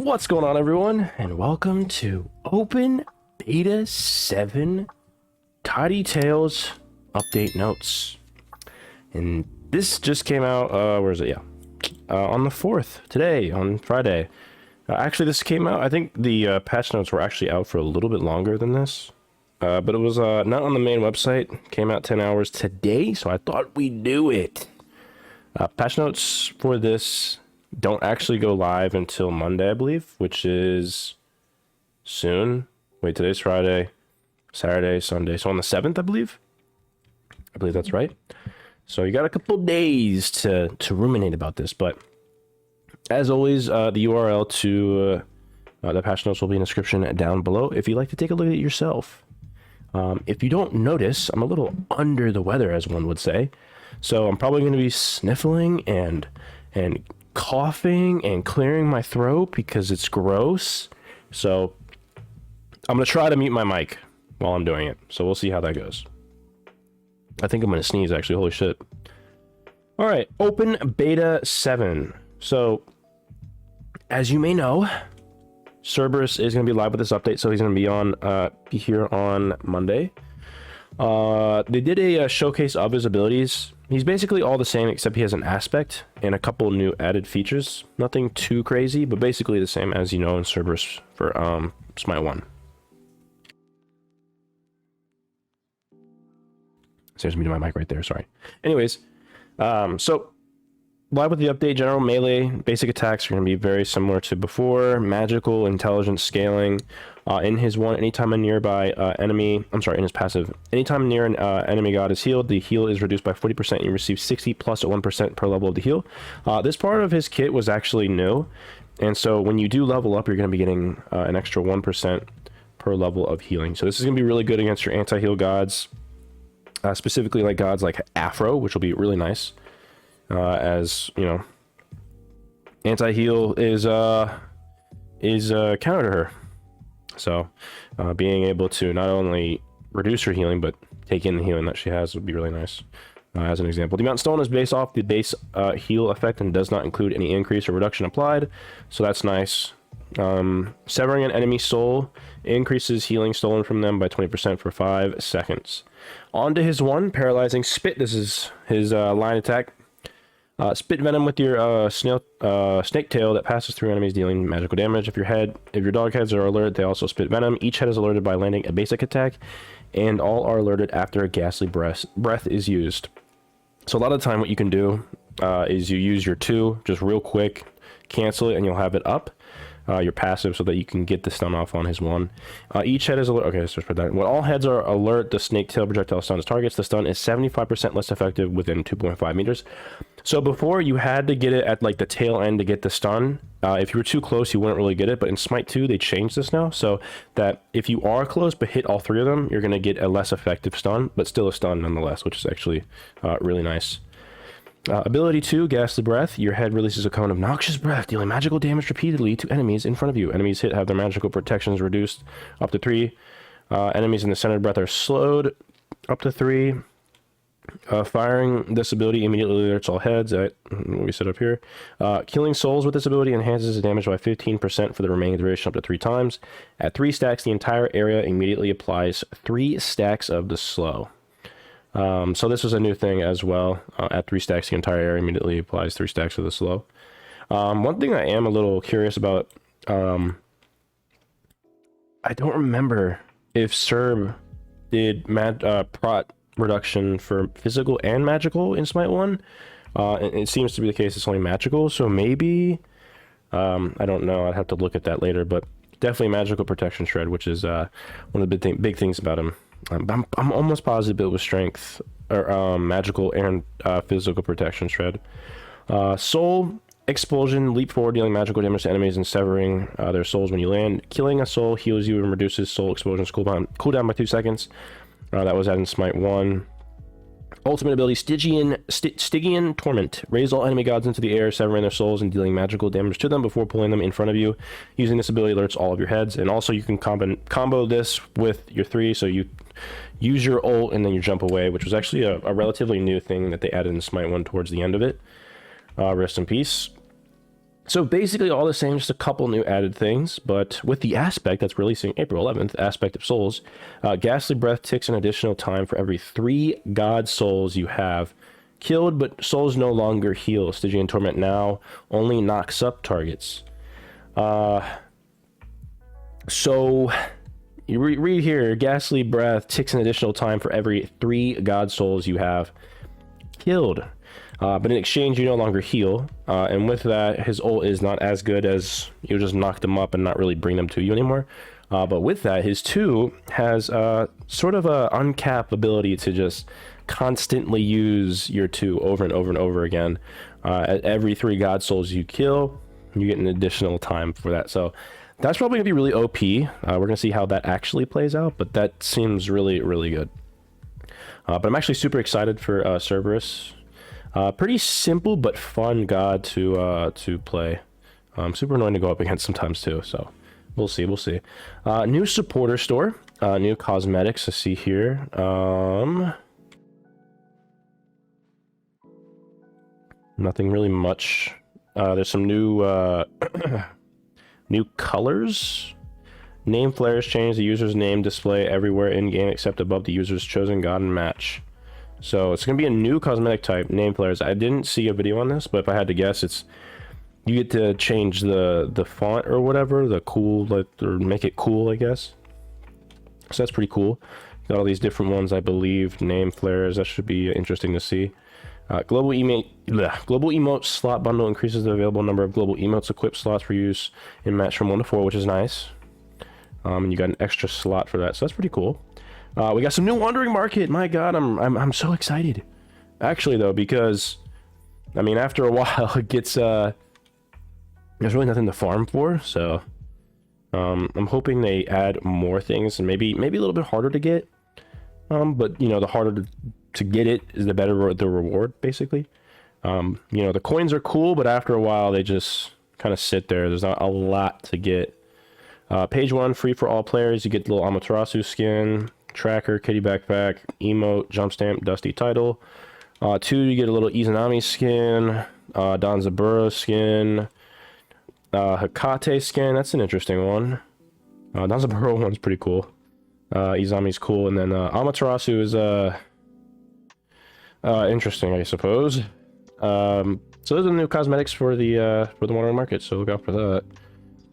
What's going on, everyone, and welcome to Open Beta 7 Tidy Tales Update Notes. And this just came out, where is it? Yeah, on the 4th, today, on Friday. Actually, this came out, I think the patch notes were actually out for a little bit longer than this. But it was not on the main website. Came out 10 hours today, so I thought we'd do it. Patch notes for this don't actually go live until Monday, I believe, which is soon. Wait, today's Friday, Saturday, Sunday. So on the 7th, I believe that's right. So you got a couple days to ruminate about this. But as always, the URL to the patch notes will be in the description down below if you'd like to take a look at it yourself. If you don't notice, I'm a little under the weather, as one would say. So I'm probably going to be sniffling and coughing and clearing my throat because it's gross. So I'm going to try to mute my mic while I'm doing it. So we'll see how that goes. I think I'm going to sneeze, actually. Holy shit. All right. Open Beta 7. So as you may know, Cerberus is going to be live with this update. So he's going to be here on Monday. They did a showcase of his abilities. He's basically all the same, except he has an aspect and a couple new added features. Nothing too crazy, but basically the same as you know in Cerberus for SMITE 1. There's me to my mic right there, sorry. Anyways, so live with the update, general melee, basic attacks are going to be very similar to before. Magical, intelligence, scaling. In his one, anytime a nearby enemy, in his passive, anytime near an enemy god is healed, the heal is reduced by 40%. You receive 60 plus at 1% per level of the heal. This part of his kit was actually new, and so when you do level up, you're going to be getting an extra 1% per level of healing. So this is going to be really good against your anti-heal gods, specifically like gods like Afro, which will be really nice. As you know, anti-heal is counter to her. So being able to not only reduce her healing but take in the healing that she has would be really nice. As an example, the Mountain Stone is based off the base heal effect and does not include any increase or reduction applied, so that's nice. Severing an enemy soul increases healing stolen from them by 20% for 5 seconds. On to his one, paralyzing spit. This is his line attack. Spit venom with your snake tail that passes through enemies, dealing magical damage. If your dog heads are alerted, they also spit venom. Each head is alerted by landing a basic attack, and all are alerted after a ghastly breath is used. So a lot of the time what you can do is you use your 2 just real quick, cancel it, and you'll have it up. Your passive, so that you can get the stun off on his 1. Each head is alert. Okay, let's put that. When all heads are alert, the snake tail projectile stuns targets. The stun is 75% less effective within 2.5 meters. So before, you had to get it at like the tail end to get the stun. If you were too close, you wouldn't really get it. But in SMITE 2, they changed this now, so that if you are close but hit all 3 of them, you're going to get a less effective stun, but still a stun nonetheless, which is actually really nice. Ability 2, Ghastly Breath. Your head releases a cone of noxious breath, dealing magical damage repeatedly to enemies in front of you. Enemies hit have their magical protections reduced up to 3. Enemies in the center of breath are slowed up to 3. Firing this ability immediately alerts all heads at what we set up here. Killing souls with this ability enhances the damage by 15% for the remaining duration up to 3 times. At 3 stacks, the entire area immediately applies 3 stacks of the slow. So this was a new thing as well. At 3 stacks, the entire area immediately applies 3 stacks of the slow. One thing I am a little curious about, I don't remember if Cerb did prot reduction for physical and magical in SMITE 1. It seems to be the case it's only magical, so maybe, I don't know, I'd have to look at that later, but definitely magical protection shred, which is one of the big things about him. I'm almost positive it was strength or magical and physical protection shred. Soul expulsion, leap forward, dealing magical damage to enemies and severing their souls when you land. Killing a soul heals you and reduces soul explosion's cooldown by 2 seconds. That was added in SMITE 1. Ultimate ability, Stygian Torment. Raise all enemy gods into the air, severing their souls and dealing magical damage to them before pulling them in front of you. Using this ability alerts all of your heads. And also you can combo this with your 3, so you use your ult and then you jump away, which was actually a relatively new thing that they added in SMITE 1 towards the end of it. Rest in peace. So basically all the same, just a couple new added things, but with the aspect that's releasing April 11th, Aspect of Souls, Ghastly Breath ticks an additional time for every 3 god souls you have killed, but souls no longer heal. Stygian Torment now only knocks up targets. So you read here, Ghastly Breath ticks an additional time for every 3 god souls you have killed. But in exchange, you no longer heal. And with that, his ult is not as good as you just knock them up and not really bring them to you anymore. But with that, his 2 has sort of a uncapped ability to just constantly use your 2 over and over and over again. At every 3 god souls you kill, you get an additional time for that. So that's probably going to be really OP. We're going to see how that actually plays out, but that seems really, really good. But I'm actually super excited for Cerberus. Pretty simple but fun god to play. Super annoying to go up against sometimes too, so we'll see. New supporter store, new cosmetics I see here. Nothing really much. There's some new new colors. Name flares change the user's name display everywhere in game except above the user's chosen god and match. So it's going to be a new cosmetic type, name flares. I didn't see a video on this, but if I had to guess, it's you get to change the font or whatever, the cool, like, or make it cool, I guess. So that's pretty cool. Got all these different ones, I believe, name flares. That should be interesting to see. Global emote slot bundle increases the available number of global emotes equipped slots for use in match from 1 to 4, which is nice. And you got an extra slot for that, so that's pretty cool. We got some new Wandering Market. My god, I'm so excited. Actually though, because I mean after a while it gets there's really nothing to farm for, so I'm hoping they add more things and maybe a little bit harder to get. But you know, the harder to get it is the better the reward, basically. You know, the coins are cool, but after a while they just kind of sit there. There's not a lot to get. Page 1, free for all players. You get the little Amaterasu skin, tracker, kitty backpack, emote, jump stamp, dusty title. 2, you get a little Izanami skin, Danzaburo skin, Hekate skin. That's an interesting one. Danzaburo one's pretty cool. Izami's cool, and then Amaterasu is interesting, I suppose. So those are the new cosmetics for the Wandering Market. So look out for that.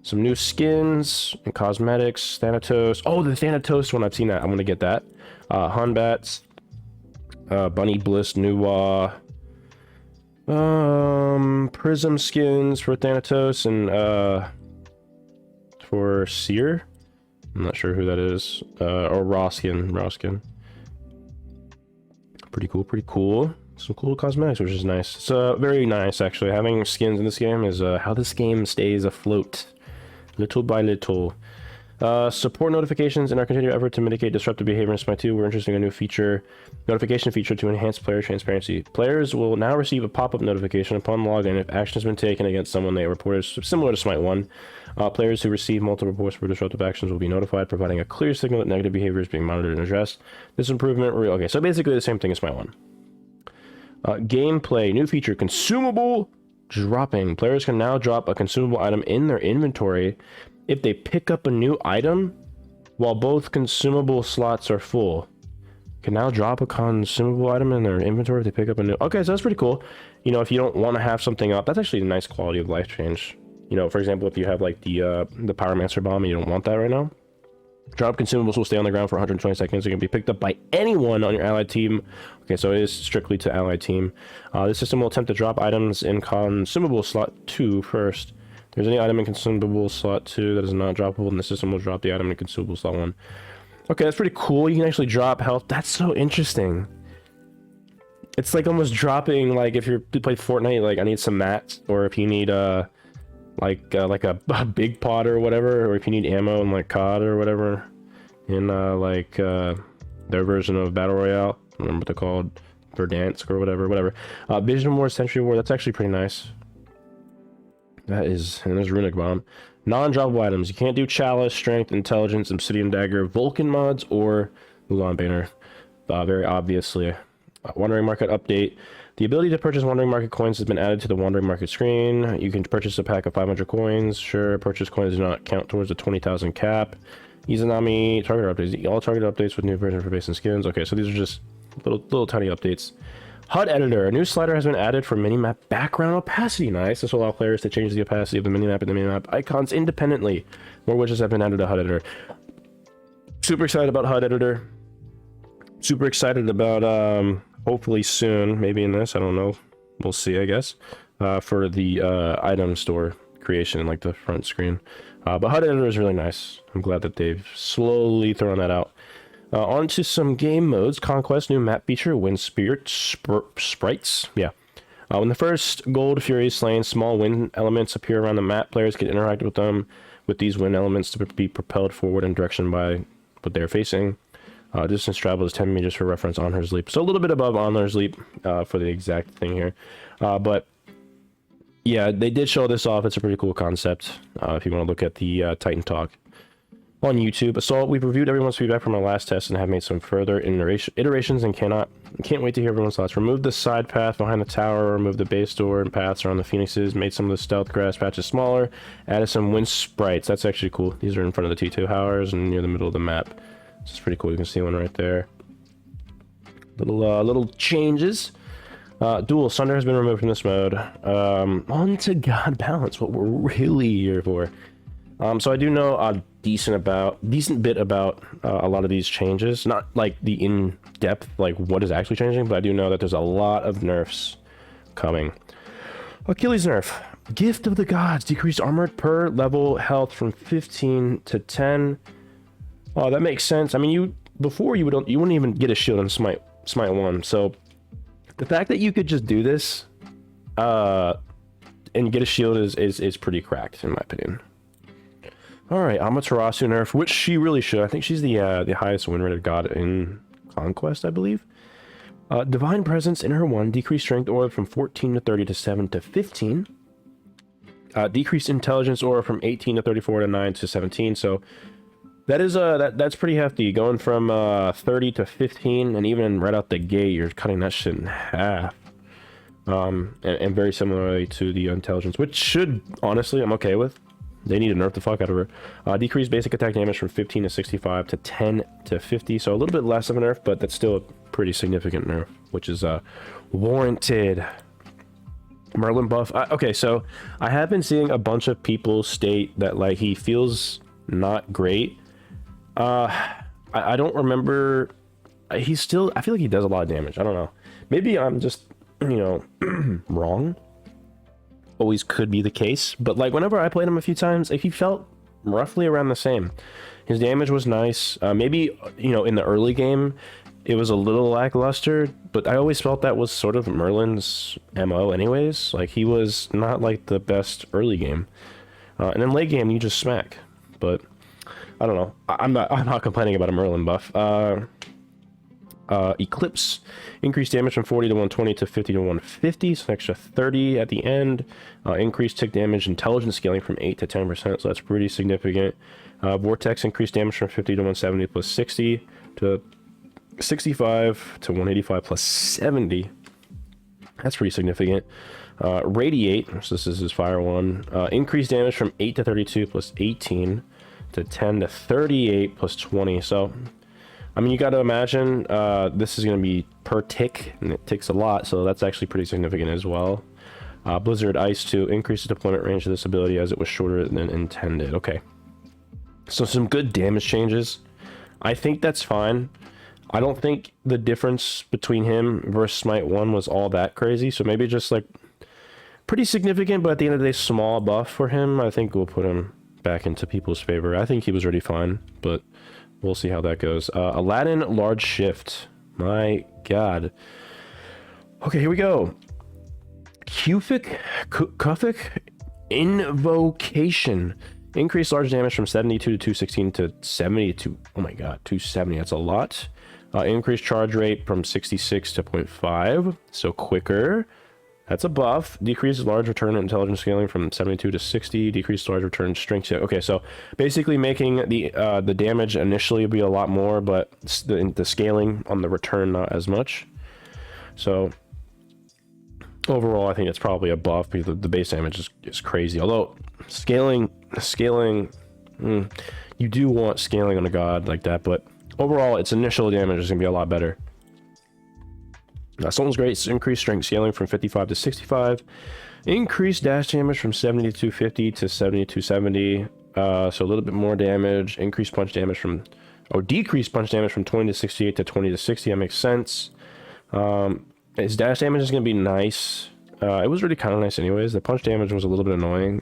Some new skins and cosmetics. Thanatos. Oh, the Thanatos one. I've seen that. I'm gonna get that. Hunbats. Bunny Bliss Nuwa. Prism skins for Thanatos and for Seer. I'm not sure who that is. Or Raw skin. Pretty cool. Some cool cosmetics, which is nice. It's very nice, actually. Having skins in this game is how this game stays afloat. Little by little. Support notifications in our continued effort to mitigate disruptive behavior in SMITE 2. We're introducing a new feature, notification feature to enhance player transparency. Players will now receive a pop-up notification upon login if action has been taken against someone they reported, similar to SMITE 1. Players who receive multiple reports for disruptive actions will be notified, providing a clear signal that negative behavior is being monitored and addressed. This improvement, okay, so basically the same thing as SMITE 1. Gameplay, new feature, consumable dropping. Players can now drop a consumable item in their inventory if they pick up a new item while both consumable slots are full. Can now drop a consumable item in their inventory if they pick up a new... Okay, so that's pretty cool. You know, if you don't want to have something up, that's actually a nice quality of life change. You know, for example, if you have like the Pyromancer bomb and you don't want that right now, drop consumables will stay on the ground for 120 seconds. They're going to be picked up by anyone on your allied team. Okay, so it is strictly to allied team. This system will attempt to drop items in consumable slot 2 first. If there's any item in consumable slot 2 that is not droppable, then the system will drop the item in consumable slot 1. Okay, that's pretty cool. You can actually drop health. That's so interesting. It's like almost dropping, like if you play Fortnite, like I need some mats, or if you need like a big pot or whatever, or if you need ammo and like COD or whatever in like their version of Battle Royale. I don't remember what they're called, Verdansk or whatever. Vision War, Century War, that's actually pretty nice. That is, and there's Runic Bomb. Non-droppable items. You can't do Chalice, Strength, Intelligence, Obsidian Dagger, Vulcan mods, or Mulan Banner. Very obviously. Wandering Market update. The ability to purchase Wandering Market coins has been added to the Wandering Market screen. You can purchase a pack of 500 coins. Sure, purchase coins do not count towards the 20,000 cap. Izanami target updates. All target updates with new version for base and skins. Okay, so these are just little tiny updates. HUD editor. A new slider has been added for minimap background opacity. Nice. This will allow players to change the opacity of the minimap and the minimap icons independently. More widgets have been added to HUD editor. Super excited about HUD editor. Super excited about hopefully soon, maybe in this, I don't know, we'll see, I guess, for the item store creation in like the front screen. But HUD editor is really nice. I'm glad that they've slowly thrown that out. On to some game modes. Conquest, new map feature, wind spirit sprites. Yeah. When the first gold fury is slain, small wind elements appear around the map. Players can interact with them, with these wind elements to be propelled forward in direction by what they're facing. Distance travel is 10 meters for reference on her leap. So a little bit above on her leap for the exact thing here. But yeah, they did show this off. It's a pretty cool concept if you want to look at the Titan Talk on YouTube. So we've reviewed everyone's feedback from our last test and have made some further iterations and can't wait to hear everyone's thoughts. Remove the side path behind the tower, remove the base door and paths around the phoenixes, made some of the stealth grass patches smaller, added some wind sprites. That's actually cool. These are in front of the T2 towers and near the middle of the map. This is pretty cool. You can see one right there. Little changes. Dual Sunder has been removed from this mode. On to God Balance, what we're really here for. So I do know a decent bit about a lot of these changes. Not like the in-depth, like what is actually changing, but I do know that there's a lot of nerfs coming. Achilles nerf. Gift of the Gods. Decreased armor per level health from 15 to 10. Oh, that makes sense. I mean, before you wouldn't even get a shield on Smite 1. So the fact that you could just do this and get a shield is pretty cracked in my opinion. All right, Amaterasu nerf, which she really should. I think she's the highest win rated god in Conquest, I believe. Divine Presence in her 1, decreased strength aura from 14 to 30 to 7 to 15. Decreased intelligence aura from 18 to 34 to 9 to 17. So that is that's pretty hefty, going from 30 to 15, and even right out the gate, you're cutting that shit in half. And very similarly to the intelligence, which should, honestly, I'm okay with. They need to nerf the fuck out of her. Decreased basic attack damage from 15 to 65 to 10 to 50, so a little bit less of a nerf, but that's still a pretty significant nerf, which is warranted. Merlin buff. Okay, so I have been seeing a bunch of people state that like he feels not great. I don't remember. He's still. I feel like he does a lot of damage. I don't know. Maybe I'm just, you know, wrong. Always could be the case, but like whenever I played him a few times, like, he felt roughly around the same. His damage was nice. Maybe, you know, in the early game it was a little lackluster, but I always felt that was sort of Merlin's MO anyways. Like, he was not like the best early game, and then late game you just smack. But I don't know. I'm not complaining about a Merlin buff. Eclipse, increased damage from 40 to 120 to 50 to 150, so an extra 30 at the end. Increased tick damage, intelligence scaling from 8 to 10%, so that's pretty significant. Vortex, increased damage from 50 to 170 plus 60 to 65 to 185 plus 70. That's pretty significant. Radiate, so this is his fire one. Increased damage from 8 to 32 plus 18 to 10 to 38 plus 20. So I mean, you got to imagine this is going to be per tick, and it ticks a lot, so that's actually pretty significant as well. Blizzard Ice 2, increase the deployment range of this ability as it was shorter than intended. Okay, so some good damage changes. I think that's fine. I don't think the difference between him versus Smite 1 was all that crazy, so maybe just like pretty significant, but at the end of the day, small buff for him. I think we'll put him back into people's favor. I think he was already fine, but we'll see how that goes. Aladdin Large Shift. My god. Okay, here we go. Kufik Invocation. Increased large damage from 72 to 216 to 72. Oh my god, 270. That's a lot. Increased charge rate from 66 to 0.5. So quicker. That's a buff. Decreases large return intelligence scaling from 72 to 60. Decreased large return strength. Okay, so basically making the damage initially be a lot more, but the scaling on the return not as much. So overall, I think it's probably a buff because the base damage is crazy. Although scaling, you do want scaling on a god like that, but overall, its initial damage is gonna be a lot better. Stone's great. It's increased strength scaling from 55 to 65. Increased dash damage from 7250 to 7270. So a little bit more damage. Increased punch damage from, decreased punch damage from 20 to 68 to 20 to 60. That makes sense. His dash damage is going to be nice. It was really kind of nice anyways. The punch damage was a little bit annoying.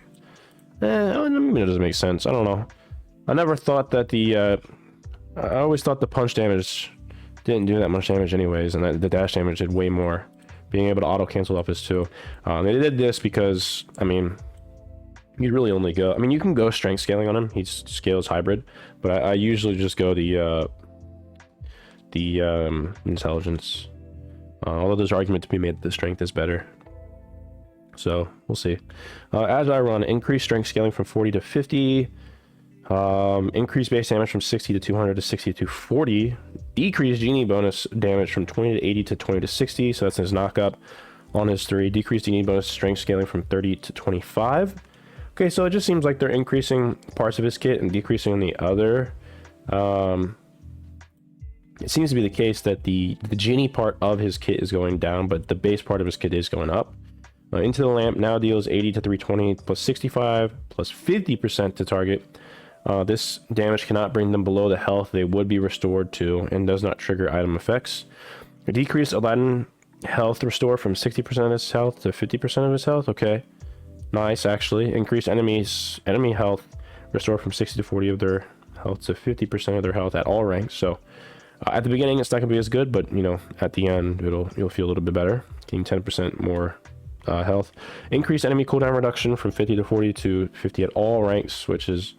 I mean, it doesn't make sense. I don't know. I never thought that I always thought the punch damage didn't do that much damage anyways, and that the dash damage did way more. Being able to auto cancel off his too. They did this because, I mean, you really only go, I mean, you can go strength scaling on him. He scales hybrid, but I usually just go the intelligence. Although there's argument to be made that the strength is better. So we'll see. As I run, increased strength scaling from 40 to 50. Increased base damage from 60 to 200 to 60 to 240. Decreased genie bonus damage from 20 to 80 to 20 to 60. So that's his knockup on his 3. Decreased genie bonus strength scaling from 30 to 25. Okay, so it just seems like they're increasing parts of his kit and decreasing on the other. It seems to be the case that the genie part of his kit is going down, but the base part of his kit is going up. Into the Lamp now deals 80 to 320 plus 65 plus 50% to target. This damage cannot bring them below the health they would be restored to and does not trigger item effects. A decreased Aladdin health restore from 60% of his health to 50% of his health. Okay, nice actually. Increased enemy health restore from 60 to 40 of their health to 50% of their health at all ranks. So at the beginning it's not gonna be as good, but you know, at the end you'll feel a little bit better, getting 10% more health. Increased enemy cooldown reduction from 50 to 40 to 50 at all ranks, which is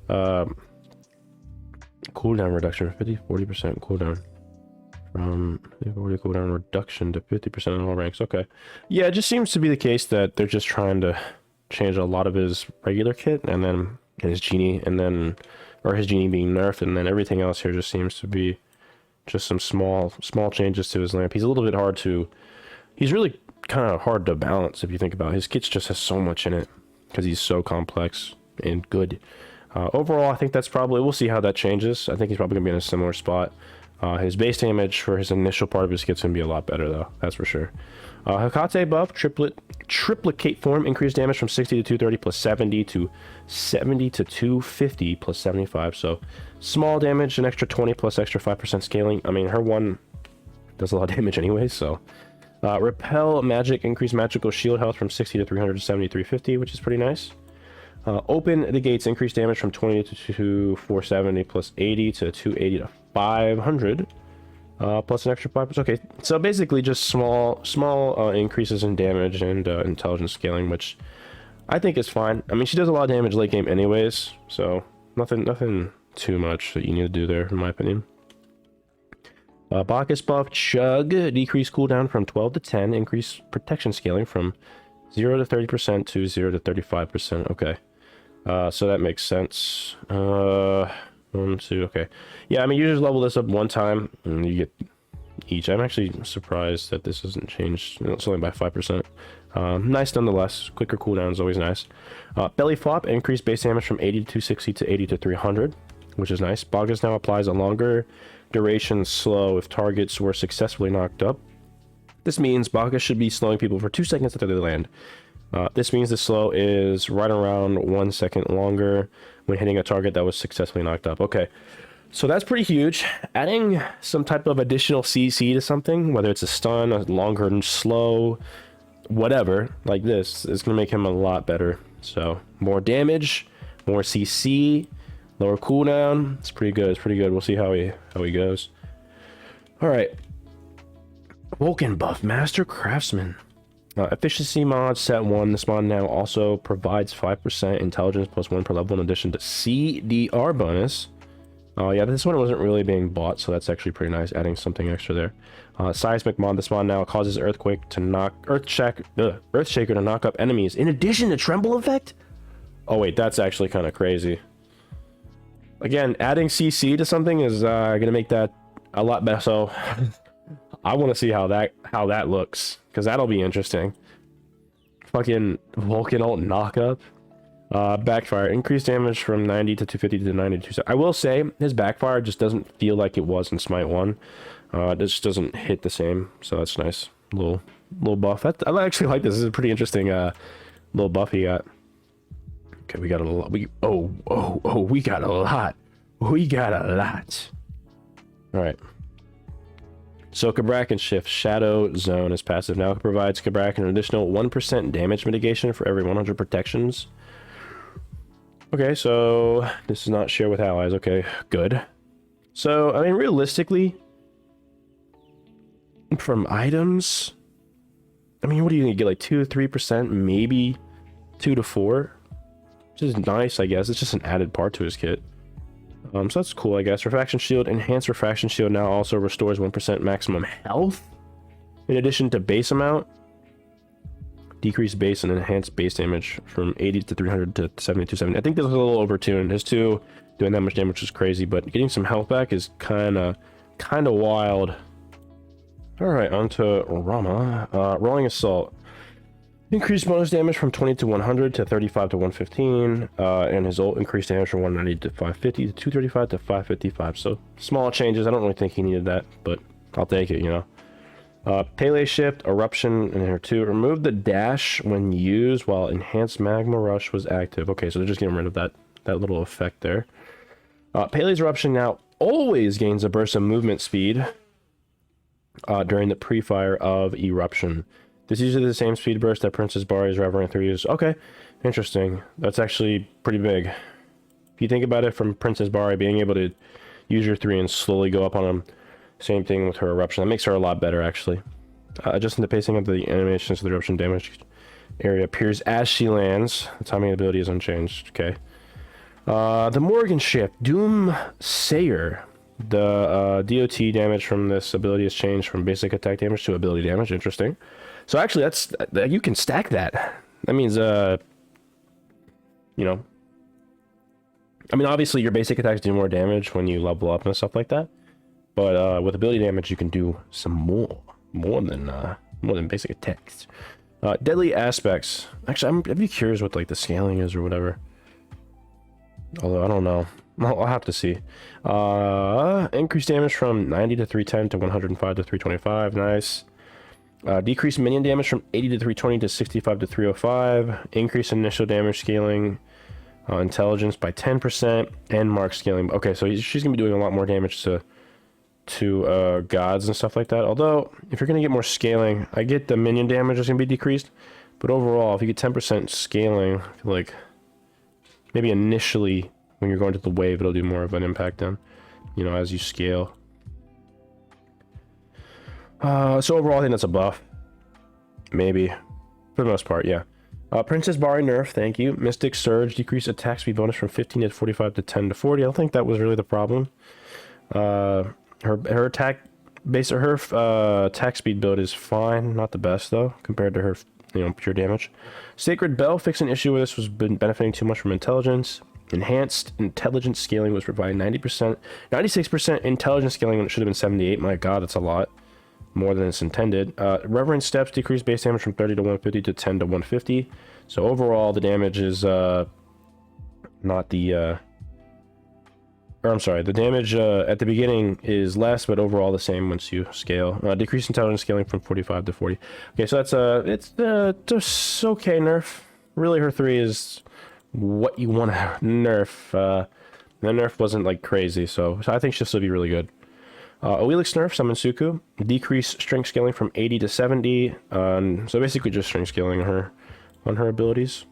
cooldown reduction 40% cooldown from 40 cooldown reduction to 50% in all ranks. Okay, yeah, it just seems to be the case that they're just trying to change a lot of his regular kit and then his genie, and then his genie being nerfed, and then everything else here just seems to be just some small changes to his lamp. He's a little bit hard to, he's really kind of hard to balance if you think about it. His kit just has so much in it because he's so complex and good. Overall, I think that's probably, we'll see how that changes. I think he's probably gonna be in a similar spot. His base damage for his initial part of his kit's gonna be a lot better though, that's for sure. Hecate buff, triplicate form, increased damage from 60 to 230 plus 70 to 70 to 250 plus 75. So small damage, an extra 20 plus extra 5% scaling. I mean, her one does a lot of damage anyway, so. Repel magic, increased magical shield health from 60 to 300 to 70 to 350, which is pretty nice. Open the gates, increased damage from 20 to 470 plus 80 to 280 to 500 plus an extra 5%. Okay, so basically just small increases in damage and intelligence scaling, which I think is fine. I mean, she does a lot of damage late game anyways, so nothing too much that you need to do there, in my opinion. Bacchus buff, Chug, decreased cooldown from 12 to 10, increased protection scaling from 0 to 30% to 0 to 35%. Okay, so that makes sense. 1, 2, okay. Yeah, I mean, you just level this up one time and you get each. I'm actually surprised that this hasn't changed. It's only by 5%. Nice nonetheless. Quicker cooldown is always nice. Belly flop, increased base damage from 80 to 260 to 80 to 300, which is nice. Bacchus now applies a longer duration slow if targets were successfully knocked up. This means Bacchus should be slowing people for 2 seconds after they land. This means the slow is right around 1 second longer when hitting a target that was successfully knocked up. Okay, so that's pretty huge. Adding some type of additional CC to something, whether it's a stun, a longer and slow, whatever, like this, is going to make him a lot better. So more damage, more CC, lower cooldown. It's pretty good. It's pretty good. We'll see how he goes. All right. Vulcan buff, Master Craftsman. Efficiency mod set 1. This mod now also provides 5% intelligence plus 1 per level in addition to CDR bonus. Yeah, this one wasn't really being bought, so that's actually pretty nice, adding something extra there. Seismic mod. This mod now causes Earthquake to knock Earthshaker to knock up enemies in addition to Tremble effect. Oh wait, that's actually kind of crazy. Again, adding CC to something is gonna make that a lot better. So I want to see how that looks, because that'll be interesting. Fucking Vulcan ult knock-up. Backfire. Increased damage from 90 to 250 to 92. I will say, his backfire just doesn't feel like it was in Smite 1. It just doesn't hit the same, so that's nice. Little buff. I actually like this. This is a pretty interesting little buff he got. Okay, we got a lot. We got a lot. We got a lot. Alright. So Kabrak Shift Shadow Zone is passive now. It provides Kabrak an additional 1% damage mitigation for every 100 protections. Okay, so this is not share with allies. Okay, good. So, I mean, realistically, from items, I mean, what are you gonna get? Like 2 to 3%, maybe 2 to 4, which is nice, I guess. It's just an added part to his kit. So that's cool, I guess. Refraction Shield. Enhanced Refraction Shield now also restores 1% maximum health. In addition to base amount. Decreased base and enhanced base damage from 80 to 300 to 70 to 70. I think this was a little overtuned. His 2 doing that much damage is crazy, but getting some health back is kind of wild. Alright, on to Rama. Rolling Assault. Increased bonus damage from 20 to 100 to 35 to 115. And his ult increased damage from 190 to 550 to 235 to 555. So, small changes. I don't really think he needed that, but I'll take it, you know. Pele Shift, Eruption, and here 2. Remove the dash when used while Enhanced Magma Rush was active. Okay, so they're just getting rid of that little effect there. Pele's Eruption now always gains a burst of movement speed during the pre-fire of Eruption. This is usually the same speed burst that Princess Barry's Reverend 3 uses. Okay, interesting. That's actually pretty big. If you think about it from Princess Barry being able to use your 3 and slowly go up on him, same thing with her Eruption. That makes her a lot better, actually. Adjusting the pacing of the animations of the Eruption damage area appears as she lands. The timing ability is unchanged. Okay. The Morgan Shift, Doom Sayer. The DOT damage from this ability has changed from basic attack damage to ability damage. Interesting. So actually, that's you can stack that. That means, you know, I mean, obviously your basic attacks do more damage when you level up and stuff like that. But with ability damage, you can do some more than basic attacks. Deadly Aspects. Actually, I'd be curious what like the scaling is or whatever. Although I don't know. I'll have to see. Increased damage from 90 to 310 to 105 to 325. Nice. Decreased minion damage from 80 to 320 to 65 to 305. Increase initial damage scaling. Intelligence by 10%. And mark scaling. Okay, so she's going to be doing a lot more damage to gods and stuff like that. Although, if you're going to get more scaling, I get the minion damage is going to be decreased. But overall, if you get 10% scaling, I feel like maybe initially when you're going to the wave, it'll do more of an impact then, you know, as you scale. So overall, I think that's a buff. Maybe. For the most part, yeah. Princess Barry nerf, thank you. Mystic Surge, decreased attack speed bonus from 15 to 45 to 10 to 40. I don't think that was really the problem. Her attack attack speed build is fine, not the best though, compared to her, you know, pure damage. Sacred Bell, fixed an issue with this, was been benefiting too much from intelligence. Enhanced intelligence scaling was providing 90%, 96% intelligence scaling when it should have been 78. My god, that's a lot more than it's intended. Reverend Steps decreased base damage from 30 to 150 to 10 to 150. So overall, the damage is not the or I'm sorry, the damage at the beginning is less, but overall the same once you scale. Decreased intelligence scaling from 45 to 40. Okay, so that's it's just okay nerf. Really, her 3 is what you want to nerf. The nerf wasn't like crazy, so I think she'll still be really good. Oelix nerf, Summon Suku. Decrease strength scaling from 80 to 70. So basically just strength scaling on her abilities.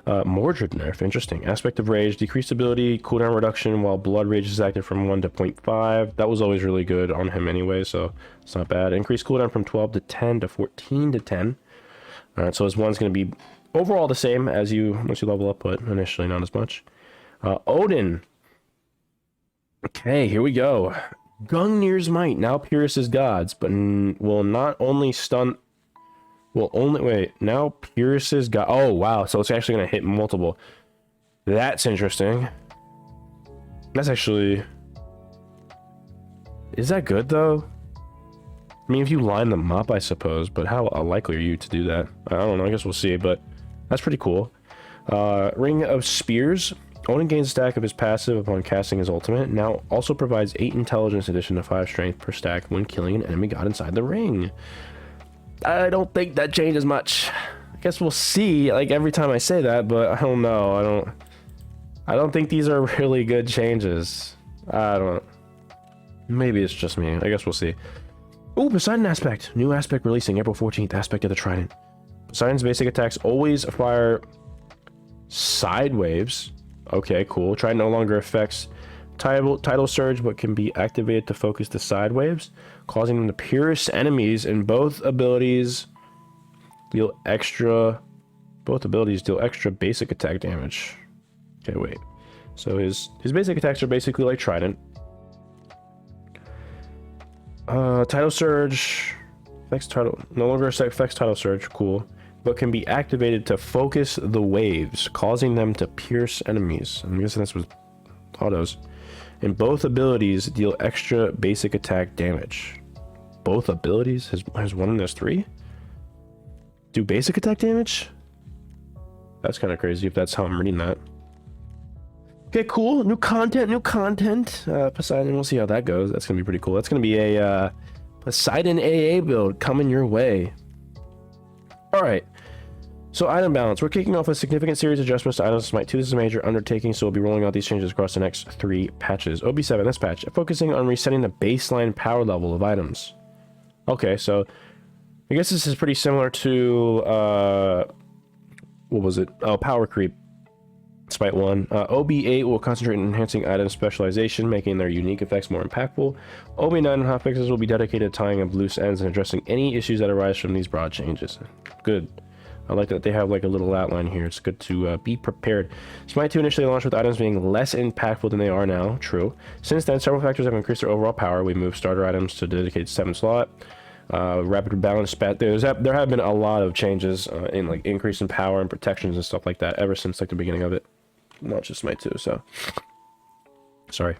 Mordred nerf, interesting. Aspect of Rage, decreased ability, cooldown reduction while Blood Rage is active from 1 to 0.5. That was always really good on him anyway, so it's not bad. Increased cooldown from 12 to 10 to 14 to 10. Alright, so his 1's going to be overall the same as once you level up, but initially not as much. Odin. Okay, here we go. Gungnir's Might now pierces gods, but will not only stun... Will only... Wait, now pierces god... Oh, wow, so it's actually going to hit multiple. That's interesting. That's actually... Is that good, though? I mean, if you line them up, I suppose, but how likely are you to do that? I don't know, I guess we'll see, but that's pretty cool. Ring of Spears. Owen gains a stack of his passive upon casting his ultimate. Now also provides 8 intelligence addition to 5 strength per stack when killing an enemy god inside the ring. I don't think that changes much. I guess we'll see, like, every time I say that, but I don't know. I don't think these are really good changes. I don't... Maybe it's just me. I guess we'll see. Ooh, Poseidon aspect. New aspect releasing April 14th. Aspect of the Trident. Poseidon's basic attacks always fire side waves. Okay, cool. Trident no longer affects tidal surge, but can be activated to focus the side waves, causing them to pierce enemies, and both abilities deal extra basic attack damage. Okay, wait. So his basic attacks are basically like Trident. Tidal surge affects tidal, no longer affects tidal surge, cool, but can be activated to focus the waves, causing them to pierce enemies. I'm guessing this was autos. And both abilities deal extra basic attack damage. Both abilities? Has one and there's 3? Do basic attack damage? That's kind of crazy if that's how I'm reading that. Okay, cool. New content. Poseidon, we'll see how that goes. That's going to be pretty cool. That's going to be a Poseidon AA build coming your way. Alright. So item balance. We're kicking off a significant series of adjustments to items in SMITE 2. This is a major undertaking, so we'll be rolling out these changes across the next 3 patches. OB7, this patch, focusing on resetting the baseline power level of items. Okay, so I guess this is pretty similar to, what was it? Oh, power creep. SMITE 1. OB8 will concentrate on enhancing item specialization, making their unique effects more impactful. OB9 and hotfixes will be dedicated to tying up loose ends and addressing any issues that arise from these broad changes. Good. I like that they have like a little outline here. It's good to be prepared. SMITE 2 initially launched with items being less impactful than they are now. True. Since then, several factors have increased their overall power. We moved starter items to dedicated 7 slot. Rapid balance spat. There have been a lot of changes in like increase in power and protections and stuff like that ever since like the beginning of it. Not just SMITE 2, so sorry.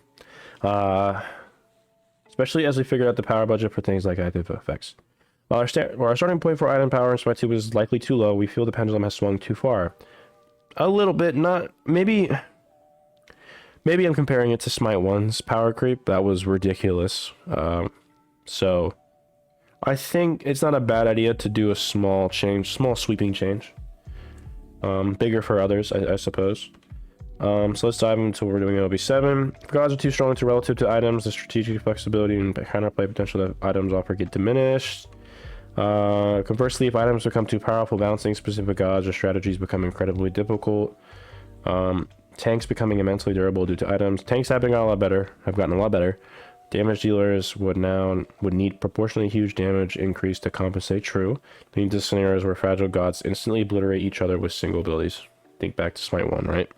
Especially as we figured out the power budget for things like active effects. While our starting point for item power in SMITE 2 was likely too low, we feel the pendulum has swung too far. A little bit, not maybe I'm comparing it to SMITE 1's power creep. That was ridiculous. So I think it's not a bad idea to do a small sweeping change. Bigger for others, I suppose. So let's dive into what we're doing in OB7. If gods are too strong to relative to items, the strategic flexibility and counterplay potential that items offer get diminished. Conversely, if items become too powerful, balancing specific gods or strategies become incredibly difficult. Tanks becoming immensely durable due to items. Tanks have gotten a lot better. Damage dealers would need proportionally huge damage increase to compensate. True. Leading to scenarios where fragile gods instantly obliterate each other with single abilities. Think back to SMITE 1, right?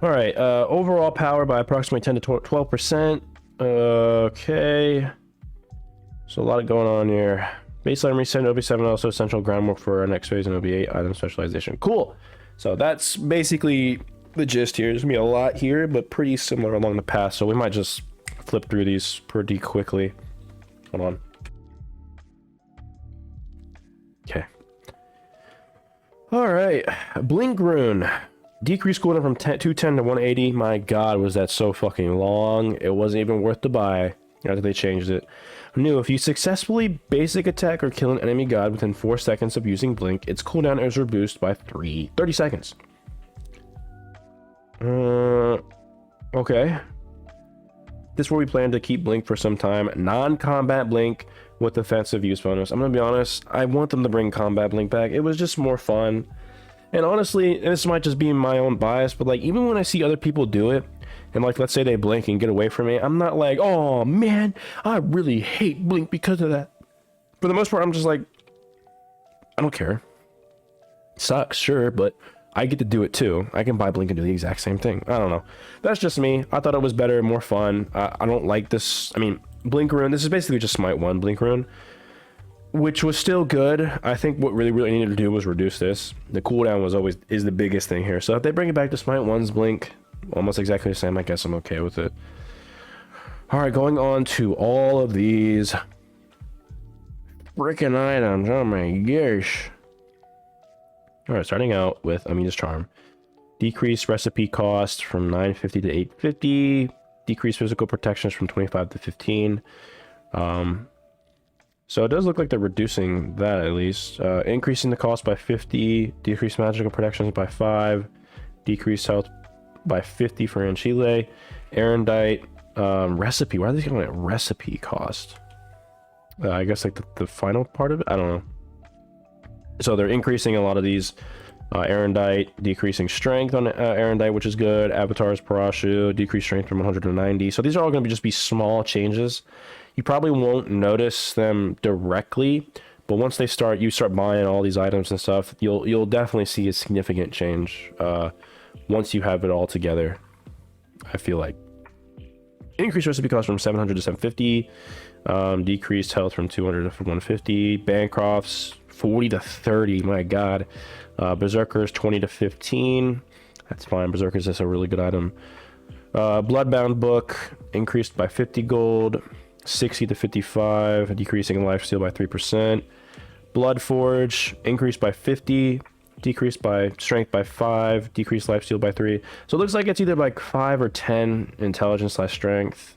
Alright, overall power by approximately 10 to 12%. Okay. So a lot going on here. Baseline reset in OB7, also essential groundwork for our next phase in OB8, item specialization. Cool. So that's basically the gist here. There's gonna be a lot here, but pretty similar along the path. So we might just flip through these pretty quickly. Hold on. Okay. Alright. Blink Rune. Decrease cooldown from 210 to 180. My god, was that so fucking long. It wasn't even worth the buy after they changed it. New, if you successfully basic attack or kill an enemy god within 4 seconds of using Blink, its cooldown is reduced by 30 seconds. Okay. This is where we plan to keep Blink for some time. Non-combat Blink with offensive use bonus. I'm gonna be honest, I want them to bring combat Blink back. It was just more fun. And honestly, this might just be my own bias, but like even when I see other people do it, and like let's say they blink and get away from me, I'm not like, oh man, I really hate Blink because of that. For the most part, I'm just like, I don't care. It sucks, sure, but I get to do it too. I can buy Blink and do the exact same thing. I don't know. That's just me. I thought it was better, more fun. I don't like this. I mean, Blink Rune, this is basically just SMITE 1 Blink Rune, which was still good. I think what really needed to do was reduce this. The cooldown is the biggest thing here. So if they bring it back to SMITE 1's Blink, almost exactly the same, I guess I'm okay with it. All right, going on to all of these freaking items. Oh my gosh. All right, starting out with Amina's Charm. Decreased recipe cost from 950 to 850. Decreased physical protections from 25 to 15. So it does look like they're reducing that at least. Increasing the cost by 50. Decreased magical protections by 5. Decreased health by 50 for Anchile. Erendite. Recipe. Why are they calling it recipe cost? I guess like the final part of it? I don't know. So they're increasing a lot of these. Erendite, decreasing strength on Erendite, which is good. Avatar's Parashu, decreased strength from 100 to 90. So these are all going to just be small changes. You probably won't notice them directly, but once you start buying all these items and stuff, you'll definitely see a significant change once you have it all together. I feel like increased recipe cost from 700 to 750. Decreased health from 200 to 150. Bancrofts 40 to 30. My God. Berserkers 20 to 15. That's fine. Berserkers is a really good item. Bloodbound book increased by 50 gold. 60 to 55. Decreasing lifesteal by 3%. Bloodforge increased by 50. Decreased by strength by 5. Decreased lifesteal by 3. So it looks like it's either like 5 or 10 intelligence / strength.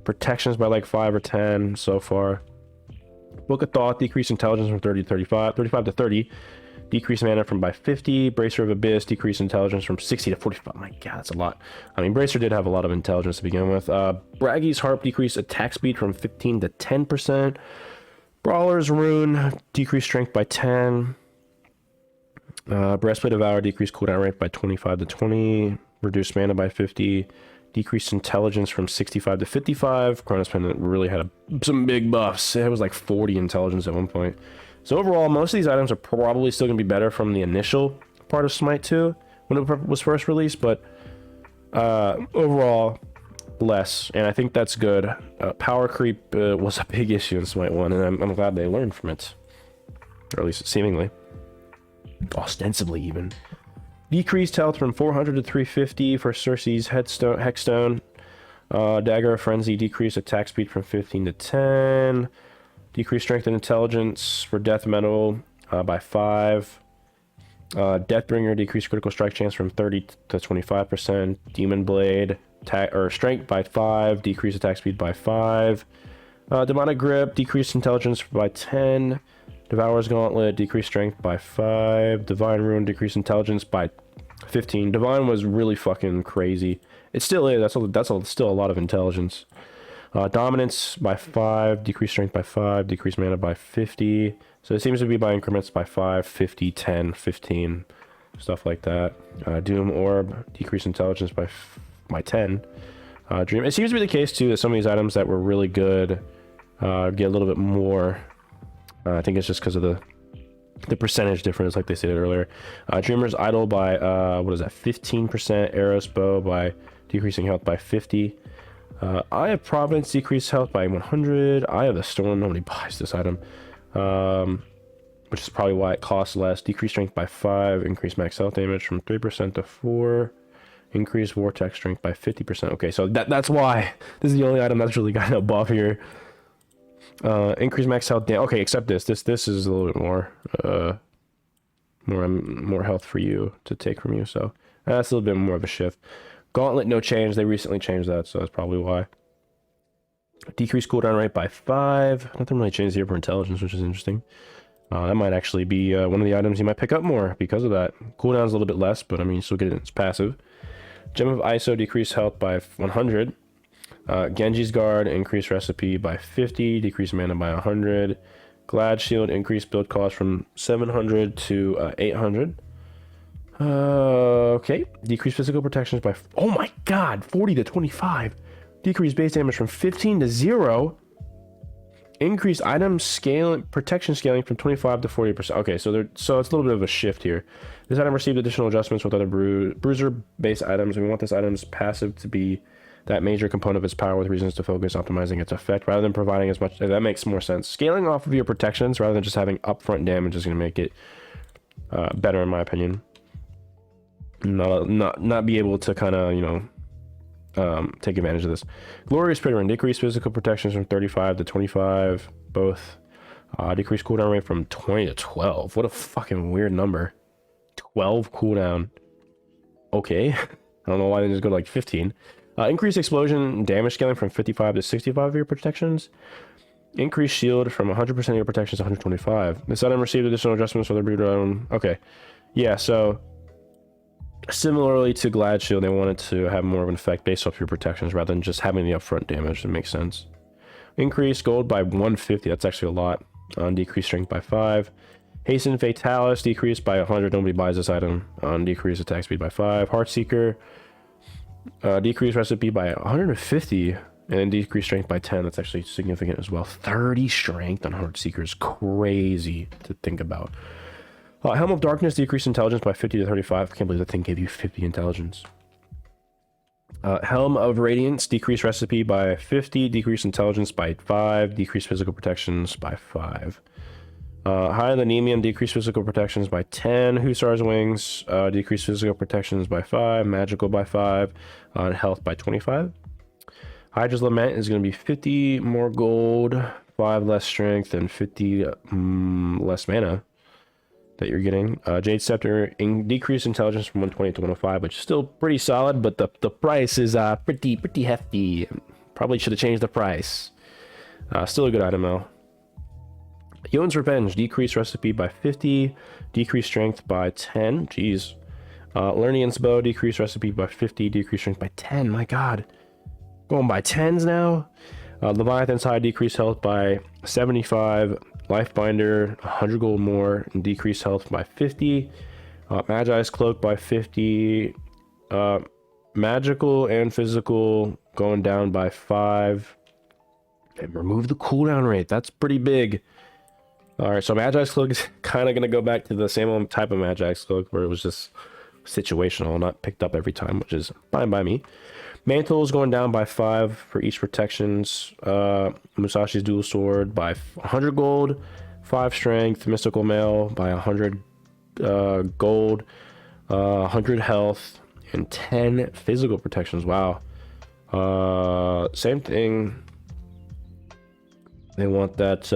Protections by like 5 or 10 so far. Book of Thought, decreased intelligence from 30 to 35 to 30. Decreased mana from by 50. Bracer of Abyss, decreased intelligence from 60 to 45. My God, that's a lot. I mean, Bracer did have a lot of intelligence to begin with. Braggy's Harp, decreased attack speed from 15 to 10%. Brawler's Rune, decreased strength by 10. Breastplate of Valor, decreased cooldown rate by 25 to 20. Reduced mana by 50. Decreased intelligence from 65 to 55. Cronus Pendant really had some big buffs. It was like 40 intelligence at one point. So overall, most of these items are probably still going to be better from the initial part of Smite 2 when it was first released, but overall, less. And I think that's good. Power creep was a big issue in Smite 1, and I'm glad they learned from it. Or at least seemingly. Ostensibly, even. Decreased health from 400 to 350 for Circe's Hexstone. Dagger of Frenzy, decreased attack speed from 15 to 10. Decreased strength and intelligence for Death Metal by 5. Deathbringer, decreased critical strike chance from 30 to 25%. Demon Blade, strength by 5. Decreased attack speed by 5. Demonic Grip, decreased intelligence by 10. Devourer's Gauntlet, decreased strength by 5. Divine Rune, decreased intelligence by 15. Divine was really fucking crazy. It still is. That's still a lot of intelligence. Dominance by 5. Decreased strength by 5. Decreased mana by 50. So it seems to be by increments by 5, 50, 10, 15. Stuff like that. Doom Orb, decreased intelligence by 10. Dream. It seems to be the case too that some of these items that were really good get a little bit more. I think it's just because of the percentage difference, like they stated earlier. Dreamer's Idol by, 15%. Eros Bow by decreasing health by 50. Eye of Providence, decreased health by 100. Eye of the Storm, nobody buys this item. Which is probably why it costs less. Decreased strength by 5. Increased max health damage from 3% to 4. Increased Vortex strength by 50%. Okay, so that's why this is the only item that's really got a buff here. Increase max health damage. Okay, except this is a little bit more health for you to take from you, so that's a little bit more of a shift. Gauntlet, no change. They recently changed that, so that's probably why. Decreased cooldown rate by 5. Nothing really changed here for intelligence, which is interesting. That might actually be one of the items you might pick up more because of that. Cooldown's a little bit less, but I mean, you still get it. It's passive. Gem of ISO, decreased health by 100. Genji's Guard, increased recipe by 50, decreased mana by 100. Glad Shield, increased build cost from 700 to 800. Okay. Decreased physical protections by, oh my God, 40 to 25. Decreased base damage from 15 to 0. Increased item scaling, protection scaling from 25 to 40%. Okay, so it's a little bit of a shift here. This item received additional adjustments with other bruiser-based items. We want this item's passive to be that major component of its power with reasons to focus optimizing its effect rather than providing as much. That makes more sense. Scaling off of your protections rather than just having upfront damage is going to make it better, in my opinion. Not be able to kind of, take advantage of this. Glorious Spirit Ring, decrease physical protections from 35 to 25, both. Decrease cooldown rate from 20 to 12. What a fucking weird number. 12 cooldown. Okay. I don't know why they just go to like 15. Increase explosion damage scaling from 55 to 65 of your protections. Increase shield from 100% of your protections to 125. This item received additional adjustments for the breeder item. Okay. Yeah, so similarly to Glad Shield, they wanted to have more of an effect based off your protections rather than just having the upfront damage. That makes sense. Increase gold by 150. That's actually a lot. Decrease strength by 5. Hasten Fatalis, decreased by 100. Nobody buys this item. Decrease attack speed by 5. Heartseeker, decrease recipe by 150. And then decrease strength by 10. That's actually significant as well. 30 strength on Heartseeker is crazy to think about. Helm of Darkness, decrease intelligence by 50 to 35. I can't believe that thing gave you 50 intelligence. Helm of Radiance, decrease recipe by 50, decrease intelligence by 5, decrease physical protections by 5. High Anemia, decrease physical protections by 10. Hussar's Wings, decrease physical protections by 5, magical by 5, health by 25. Hydra's Lament is going to be 50 more gold, 5 less strength, and 50 less mana that you're getting. Jade Scepter, decrease intelligence from 120 to 105, which is still pretty solid, but the price is pretty hefty. Probably should have changed the price. Still a good item though. Yoan's Revenge, decrease recipe by 50, decrease strength by 10. Jeez. Lernian's Bow, decrease recipe by 50, decrease strength by 10. My god. Going by 10s now. Leviathan's Hide, decrease health by 75. Lifebinder, 100 gold more, and decrease health by 50. Magi's Cloak by 50. Magical and physical going down by 5. And remove the cooldown rate. That's pretty big. Alright, so Magi's Cloak is kind of going to go back to the same type of Magi's Cloak where it was just situational, not picked up every time, which is fine by me. Mantle is going down by 5 for each protections. Musashi's Dual Sword by 100 gold, 5 strength. Mystical Mail by 100 gold, 100 health, and 10 physical protections. Wow. Same thing. They want that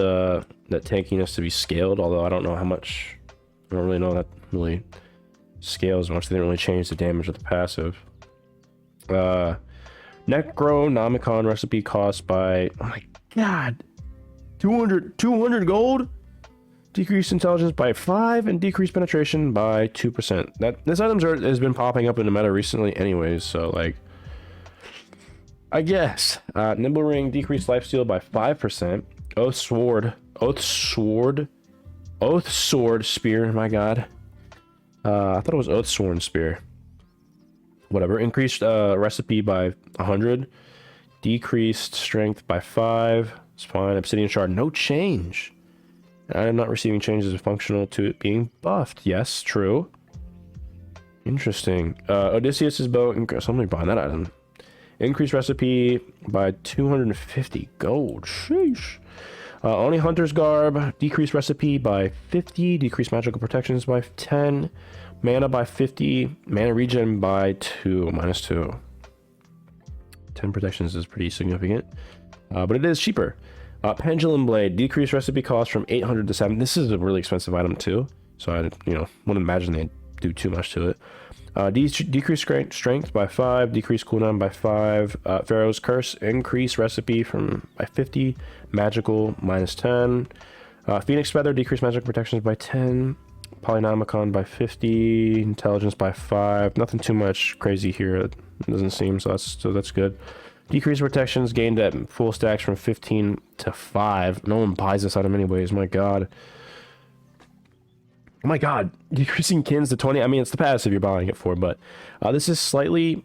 that tankiness to be scaled, although I don't know how much. I don't really know that really scales much. They didn't really change the damage of the passive. Necronomicon recipe cost by, oh my god, 200 gold, decrease intelligence by 5, and decrease penetration by 2%. This items has been popping up in the meta recently anyways, so like, I guess. Nimble Ring, decrease lifesteal by 5%. Oath Sword Spear, my god. I thought it was Oath Sworn Spear. Whatever. Increased recipe by 100. Decreased strength by 5. It's fine. Obsidian Shard, no change. I am not receiving changes functional to it being buffed. Yes, true. Interesting. Odysseus's Bow, somebody buying that item. Increased recipe by 250 gold. Sheesh. Only Hunter's Garb, decreased recipe by 50. Decreased magical protections by 10. Mana by 50. Mana regen by 2. Minus 2. 10 protections is pretty significant. But it is cheaper. Pendulum Blade. Decreased recipe cost from 800 to 7. This is a really expensive item too. So I wouldn't imagine they'd do too much to it. Decreased strength by 5. Decreased cooldown by 5. Pharaoh's Curse. Increased recipe by 50. Magical minus 10. Phoenix Feather. Decreased magic protections by 10. Polynomicon by 50, intelligence by 5. Nothing too much crazy here, it doesn't seem, so that's good. Decreased protections gained at full stacks from 15 to 5. No one buys this item anyways, my god. Oh my god, decreasing kins to 20. I mean, it's the passive you're buying it for, but this is a slightly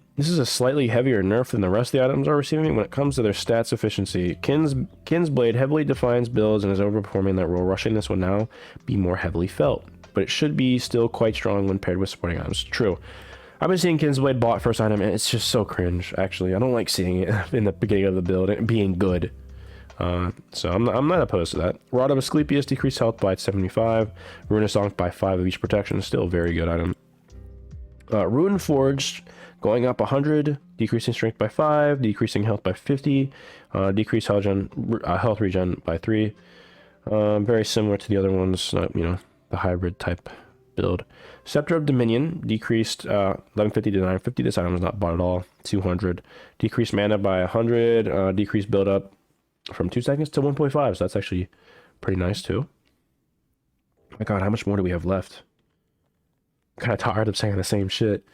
heavier nerf than the rest of the items are receiving when it comes to their stats efficiency. Kin's Blade heavily defines builds and is overperforming that role. Rushing this will now be more heavily felt, but it should be still quite strong when paired with supporting items. True. I've been seeing Kin's Blade bought first item, and it's just so cringe, actually. I don't like seeing it in the beginning of the build and being good. So I'm not opposed to that. Rod of Asclepius, decreased health by 75. Runesong by 5 of each protection. Still a very good item. Rune Forged, going up 100. decreasing strength by 5, decreasing health by 50, decrease health regen by 3. Very similar to the other ones, you know, the hybrid type build. Scepter of Dominion, decreased 1150 to 950. This item was not bought at all. 200. Decreased mana by 100. Decreased build up from 2 seconds to 1.5. So that's actually pretty nice too. My god, how much more do we have left? I'm kind of tired of saying the same shit.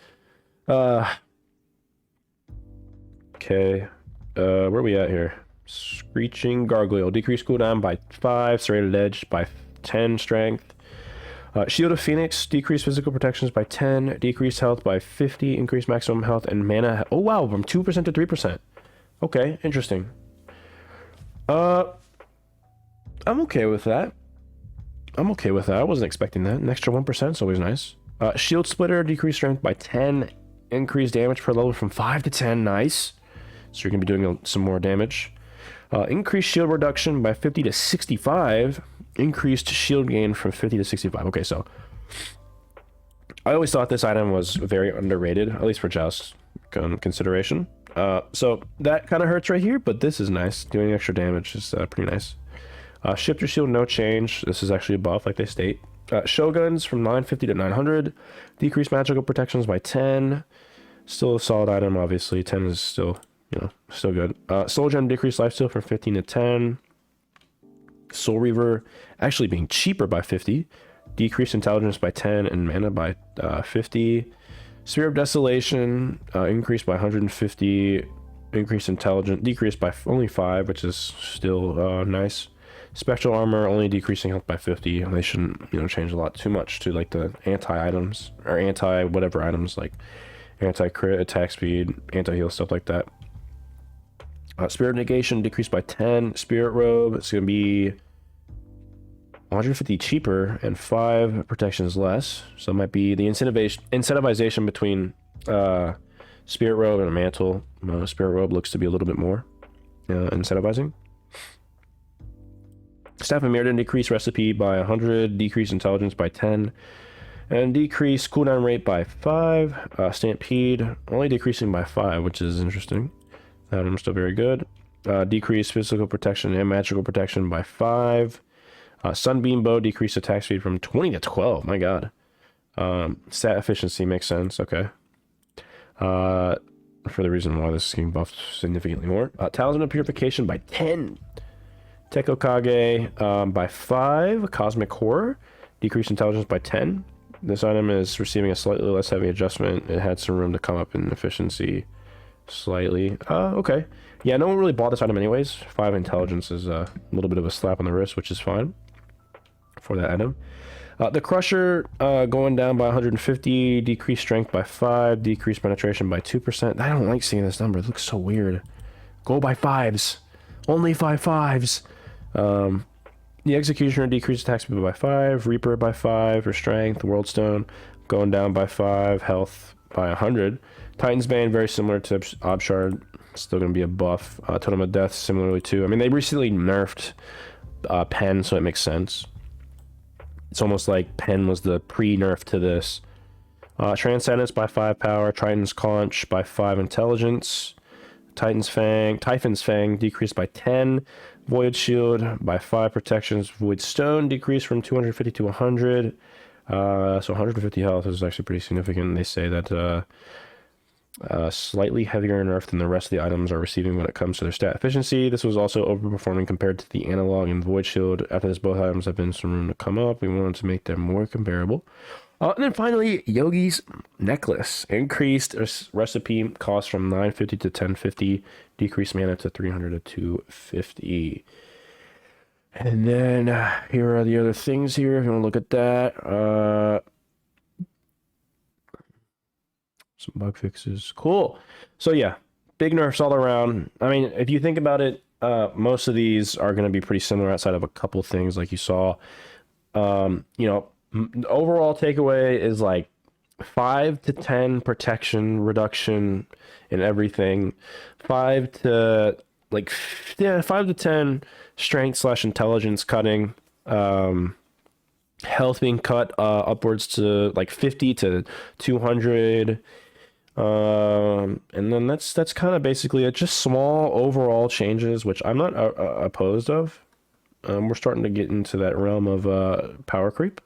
Okay. Where are we at here? Screeching Gargoyle. Decreased cooldown by 5. Serrated Edge by 10 strength. Shield of Phoenix. Decreased physical protections by 10. Decreased health by 50. Increased maximum health and mana. Oh wow, from 2% to 3%. Okay, interesting. I'm okay with that. I'm okay with that. I wasn't expecting that. An extra 1% is always nice. Shield Splitter. Decreased strength by 10. Increased damage per level from 5 to 10. Nice. So you're going to be doing some more damage. Increased shield reduction by 50 to 65. Increased shield gain from 50 to 65. Okay, so I always thought this item was very underrated, at least for Joust consideration. So that kind of hurts right here, but this is nice. Doing extra damage is pretty nice. Shifter shield, no change. This is actually a buff, like they state. Shoguns from 950 to 900. Decreased magical protections by 10. Still a solid item, obviously. 10 is still, you know, still good. Soul Gem decreased lifesteal from 15 to 10. Soul Reaver actually being cheaper by 50. Decreased intelligence by 10 and mana by 50. Sphere of Desolation increased by 150. Increased intelligence decreased by only 5, which is still nice. Spectral Armor only decreasing health by 50. They shouldn't, you know, change a lot too much to like the anti-items or anti-whatever items, like anti-crit, attack speed, anti-heal, stuff like that. Spirit of Negation decreased by 10. Spirit Robe, it's going to be 150 cheaper and 5 protections less. So it might be the incentivization between Spirit Robe and a Mantle. Spirit Robe looks to be a little bit more incentivizing. Staff of Mirrodin decrease recipe by 100, decrease intelligence by 10, and decrease cooldown rate by 5. Stampede only decreasing by 5, which is interesting. I'm still very good. Decrease physical protection and magical protection by 5. Sunbeam Bow decrease attack speed from 20 to 12. My god. Stat efficiency makes sense. Okay. For the reason why this is getting buffed significantly more. Talisman of Purification by 10. Tekokage by 5. Cosmic Horror. Decrease intelligence by 10. This item is receiving a slightly less heavy adjustment. It had some room to come up in efficiency slightly. Okay. Yeah, no one really bought this item anyways. 5 intelligence is a little bit of a slap on the wrist, which is fine for that item. The Crusher going down by 150. Decreased strength by 5. Decreased penetration by 2%. I don't like seeing this number. It looks so weird. Go by 5s. Only 5 5s. The Executioner decreased attack speed by 5, Reaper by 5 for strength, World Stone going down by 5, health by 100. Titan's Bane very similar to Obshard, still going to be a buff. Totem of Death similarly too. I mean, they recently nerfed Pen, so it makes sense. It's almost like Pen was the pre-nerf to this. Transcendence by 5 power, Triton's Conch by 5 intelligence. Typhon's Fang decreased by 10. Void Shield by 5 protections. Void Stone decreased from 250 to 100. So 150 health is actually pretty significant. They say that slightly heavier nerf than the rest of the items are receiving when it comes to their stat efficiency. This was also overperforming compared to the Analog and Void Shield. After this, both items have been some room to come up. We wanted to make them more comparable. And then finally, Yogi's Necklace. Increased recipe cost from 950 to 1050. Decreased mana to 300 to 250. And then here are the other things here. If you want to look at that. Some bug fixes. Cool. So yeah, big nerfs all around. I mean, if you think about it, most of these are going to be pretty similar outside of a couple things like you saw. You know, the overall takeaway is like 5 to 10 protection reduction in everything. 5 to 10 strength / intelligence cutting. Health being cut upwards to like 50 to 200. And then that's kind of basically it. Just small overall changes, which I'm not opposed of. We're starting to get into that realm of power creep,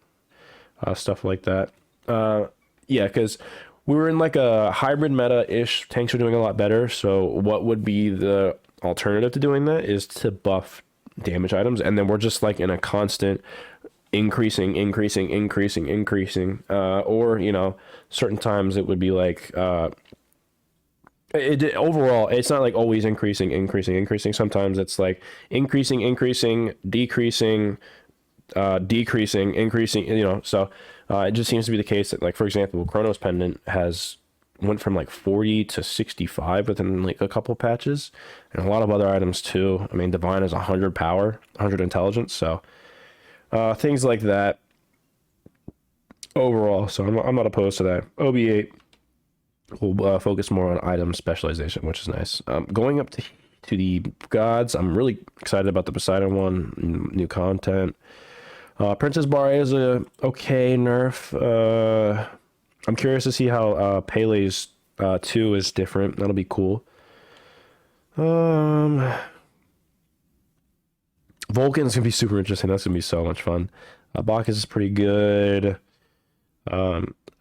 stuff like that. Yeah, because we were in like a hybrid meta-ish. Tanks are doing a lot better. So what would be the alternative to doing that is to buff damage items, and then we're just like in a constant increasing. Or you know, certain times it would be like overall it's not like always increasing. Sometimes it's like increasing, decreasing, decreasing, increasing, you know. So it just seems to be the case that, like, for example, Chronos Pendant has went from like 40 to 65 within like a couple patches, and a lot of other items too. I mean, Divine is 100 power, 100 intelligence, so things like that overall. So I'm not opposed to that. OB8 will focus more on item specialization, which is nice. Going up to the gods, I'm really excited about the Poseidon one, new content. Princess Barre is a okay nerf. I'm curious to see how Pele's 2 is different. That'll be cool. Vulcan's gonna be super interesting. That's gonna be so much fun. Bacchus is pretty good.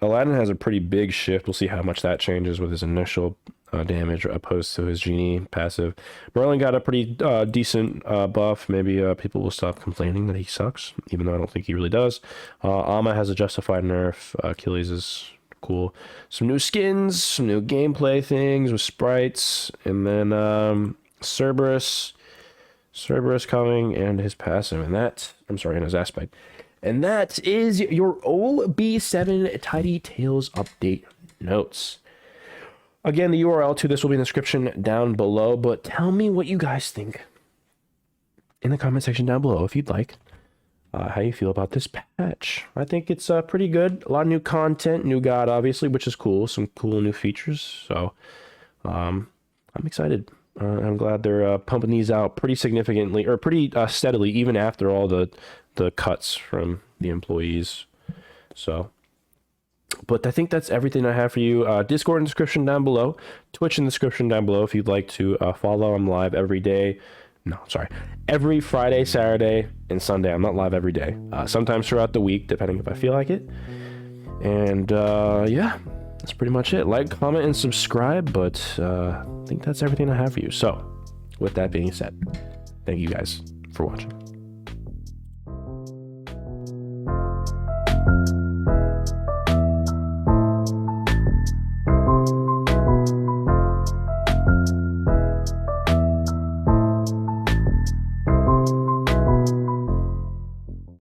Aladdin has a pretty big shift. We'll see how much that changes with his initial damage opposed to his genie passive. Merlin got a pretty decent buff. Maybe people will stop complaining that he sucks, even though I don't think he really does. Amma has a justified nerf. Achilles is cool. Some new skins, some new gameplay things with sprites, and then Cerberus coming and his passive, and that, I'm sorry, and his aspect. And that is your OB7 Tidy Tales update notes. Again, the URL to this will be in the description down below, but tell me what you guys think in the comment section down below if you'd like. How you feel about this patch. I think it's pretty good. A lot of new content, new god obviously, which is cool. Some cool new features. So I'm excited. I'm glad they're pumping these out pretty significantly, or pretty steadily, even after all the cuts from the employees. So, but I think that's everything I have for you. Discord in the description down below, Twitch in the description down below if you'd like to follow. I'm live every day. No, sorry, every Friday, Saturday, and Sunday. I'm not live every day. Sometimes throughout the week, depending if I feel like it. And yeah, that's pretty much it. Like, comment, and subscribe. But I think that's everything I have for you. So, with that being said, thank you guys for watching.